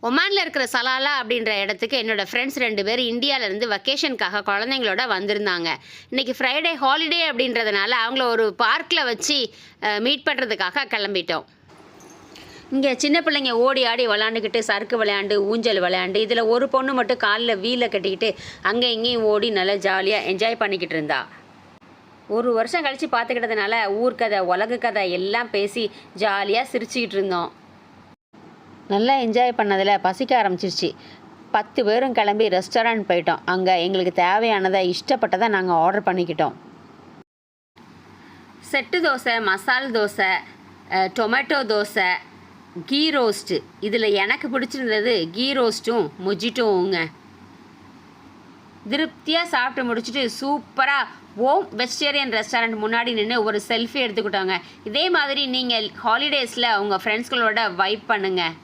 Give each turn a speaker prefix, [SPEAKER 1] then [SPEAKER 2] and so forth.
[SPEAKER 1] ஒமானில் இருக்கிற சலாலா அப்படின்ற இடத்துக்கு என்னோடய ஃப்ரெண்ட்ஸ் 2 பேர் இந்தியாவிலேருந்து வெக்கேஷனுக்காக குழந்தைங்களோட வந்திருந்தாங்க. இன்றைக்கி ஃப்ரைடே ஹாலிடே அப்படின்றதுனால அவங்கள ஒரு பார்க்கில் வச்சு மீட் பண்ணுறதுக்காக கிளம்பிட்டோம். இங்கே சின்ன பிள்ளைங்க ஓடி ஆடி விளாண்டுக்கிட்டு சறுக்கு விளையாண்டு ஊஞ்சல் விளையாண்டு இதில் ஒரு பொண்ணு மட்டும் காலில் வீலை கட்டிக்கிட்டு அங்கே இங்கேயும் ஓடி நல்லா ஜாலியாக என்ஜாய் பண்ணிக்கிட்டு இருந்தா. ஒரு வருஷம் கழித்து பார்த்துக்கிட்டதுனால ஊர்க்கதை உலக கதை எல்லாம் பேசி ஜாலியாக சிரிச்சுக்கிட்டு இருந்தோம். நல்லா என்ஜாய் பண்ணதில் பசிக்க ஆரம்பிச்சிருச்சு. 10 பேரும் கிளம்பி ரெஸ்டாரண்ட் போயிட்டோம். அங்கே எங்களுக்கு தேவையானதை இஷ்டப்பட்டதை நாங்கள் ஆர்டர் பண்ணிக்கிட்டோம். Set dosa, masala dosa, tomato dosa, ghee roast. இதில் எனக்கு பிடிச்சிருந்தது கீ ரோஸ்ட்டும் மொஜிட்டோவுங்க. திருப்தியாக சாப்பிட்டு முடிச்சுட்டு சூப்பராக ஓம் வெஜிடேரியன் ரெஸ்டாரண்ட் முன்னாடி நின்று ஒரு செல்ஃபி எடுத்துக்கிட்டோங்க. இதே மாதிரி நீங்கள் ஹாலிடேஸில் உங்கள் ஃப்ரெண்ட்ஸ்களோட வைப் பண்ணுங்கள்.